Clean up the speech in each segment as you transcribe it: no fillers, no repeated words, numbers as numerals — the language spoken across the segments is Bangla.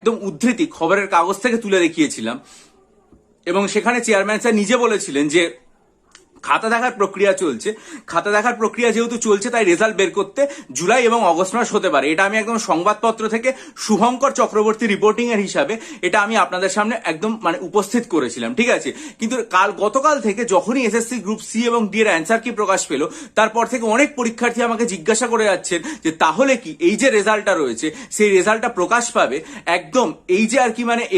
একদম উদ্ধৃতি খবরের কাগজ থেকে তুলে দেখিয়েছিলাম, এবং সেখানে চেয়ারম্যান স্যার নিজে বলেছিলেন যে খাতা দেখার প্রক্রিয়া চলছে, খাতা দেখার প্রক্রিয়া যেহেতু চলছে তাই রেজাল্ট বের করতে জুলাই এবং অগস্ট মাস হতে পারে। এটা আমি একদম সংবাদপত্র থেকে শুভঙ্কর চক্রবর্তী রিপোর্টিং এর হিসাবে এটা আমি আপনাদের সামনে একদম উপস্থিত করেছিলাম, ঠিক আছে। কিন্তু গতকাল থেকে যখনই এসএসসি গ্রুপ সি এবং ডি এর অ্যান্সার কি প্রকাশ পেল, তারপর থেকে অনেক পরীক্ষার্থী আমাকে জিজ্ঞাসা করে যাচ্ছেন যে তাহলে কি এই যে রেজাল্টটা রয়েছে সেই রেজাল্টটা প্রকাশ পাবে একদম এই যে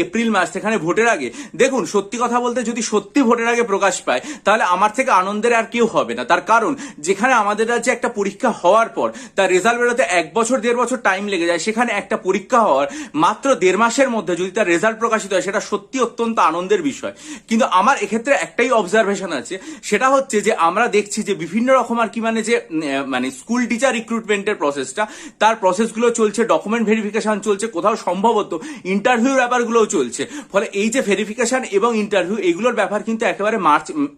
এপ্রিল মাস, সেখানে ভোটের আগে। দেখুন, সত্যি কথা বলতে যদি সত্যি ভোটের আগে প্রকাশ পায় তাহলে আমার থেকে আনন্দের আর কেউ হবে না। তার কারণ যেখানে আমাদের রাজ্যে একটা পরীক্ষা হওয়ার পর তার রেজাল্ট বেরোতে 1 বছর 1.5 বছর টাইম লেগে যায়, সেখানে একটা পরীক্ষা হওয়ার মাত্র 1.5 মাসের মধ্যে যদি তার রেজাল্ট প্রকাশিত হয় সেটা সত্যি অত্যন্ত আনন্দের বিষয়। কিন্তু আমার এক্ষেত্রে একটাই অবজারভেশন আছে, সেটা হচ্ছে যে আমরা দেখছি যে বিভিন্ন রকম যে স্কুল টিচার রিক্রুটমেন্টের প্রসেসটা, তার প্রসেসগুলো চলছে, ডকুমেন্ট ভেরিফিকেশন চলছে, কোথাও সম্ভবত ইন্টারভিউ ব্যাপারগুলোও চলছে। ফলে এই যে ভেরিফিকেশন এবং ইন্টারভিউ এগুলোর ব্যাপার কিন্তু একেবারে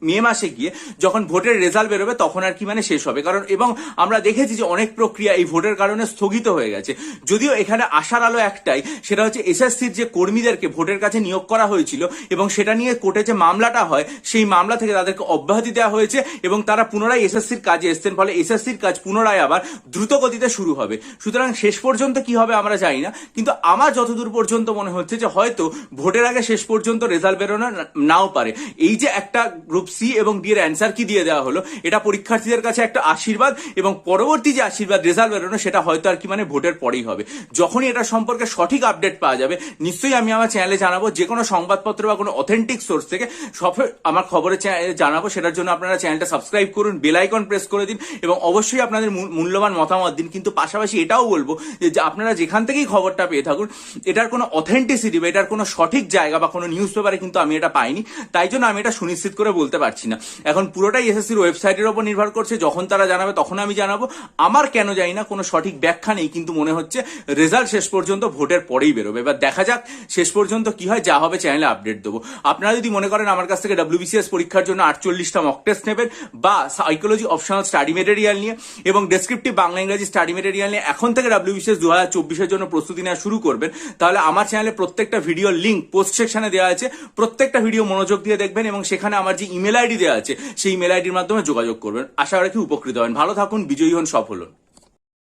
মে মাসে গিয়ে যখন ভোটের রেজাল্ট বেরোবে তখন শেষ হবে। কারণ এবং আমরা দেখেছি যে অনেক প্রক্রিয়া এই ভোটের কারণে স্থগিত হয়ে গেছে। যদিও এখানে আশার আলো একটাই, সেটা হচ্ছে এসএসসির যে কর্মীদেরকে ভোটের কাছে নিয়োগ করা হয়েছিল এবং সেটা নিয়ে কোর্টে যে মামলাটা হয় সেই মামলা থেকে তাদেরকে অব্যাহতি দেওয়া হয়েছে এবং তারা পুনরায় এসএসসির কাজে এসছেন। ফলে এসএসসির কাজ পুনরায় আবার দ্রুত গতিতে শুরু হবে। সুতরাং শেষ পর্যন্ত কি হবে আমরা জানি না, কিন্তু আমার যতদূর পর্যন্ত মনে হচ্ছে যে হয়তো ভোটের আগে শেষ পর্যন্ত রেজাল্ট বেরোনো নাও পারে। এই যে একটা গ্রুপ সি এবং ডি এর অ্যান্সার কি দিয়ে দেওয়া হলো, এটা পরীক্ষার্থীদের কাছে একটা আশীর্বাদ, এবং পরবর্তী যে আশীর্বাদ রেজাল্ট বেরোনো সেটা হয়তো ভোটের পরেই হবে। যখনই এটা সম্পর্কে সঠিক আপডেট পাওয়া যাবে নিশ্চয়ই আমি আমার চ্যানেলে জানাবো, যে কোনো সংবাদপত্র বা কোনো অথেন্টিক সোর্স থেকে সব আমার খবরের জানাবো। সেটার জন্য আপনারা চ্যানেলটা সাবস্ক্রাইব করুন, বেল আইকন প্রেস করে দিন এবং অবশ্যই আপনাদের মূল্যবান মতামত দিন। কিন্তু পাশাপাশি এটাও বলবো যে আপনারা যেখান থেকেই খবরটা পেয়ে থাকুন এটার কোনো অথেন্টিসিটি বা এটার কোনো সঠিক জায়গা বা কোনো নিউজ পেপারে কিন্তু আমি এটা পাইনি, তাই জন্য আমি এটা সুনিশ্চিত করে বলতে পারছি না। এখন পুরোটাই এসএসসির ওয়েবসাইটের উপর নির্ভর করছে, যখন তারা জানাবে তখন আমি জানাবো। আমার কেন জানি না, কোনো সঠিক ব্যাখ্যা নেই, কিন্তু মনে হচ্ছে রেজাল্ট শেষ পর্যন্ত ভোটের পরেই বেরোবে। এবার দেখা যাক শেষ পর্যন্ত কি হয়, যা হবে চ্যানেলে আপডেট দেবো। আপনারা যদি মনে করেন আমার কাছ থেকে WBCS পরীক্ষার জন্য 48টা মক টেস্ট নেবেন বা সাইকোলজি অপশনাল স্টাডি মেটেরিয়াল নিয়ে এবং ডেসক্রিপটিভ বাংলা ইংরেজি স্টাডি মেটেরিয়াল নিয়ে এখন থেকে WBCS 2024 জন্য প্রস্তুতি নেওয়া শুরু করবেন, তাহলে আমার চ্যানেলে প্রত্যেকটা ভিডিও লিঙ্ক পোস্ট সেকশনে দেওয়া আছে। প্রত্যেকটা ভিডিও মনোযোগ দিয়ে দেখবেন এবং সেখানে আমার যে ইমেল আইডি দেওয়া আছে সেই ইমেল আইডির মাধ্যমে যোগাযোগ করবেন। আশা রাখি উপকৃত হবেন। ভালো থাকুন, বিজয়ী হন, সফল হন।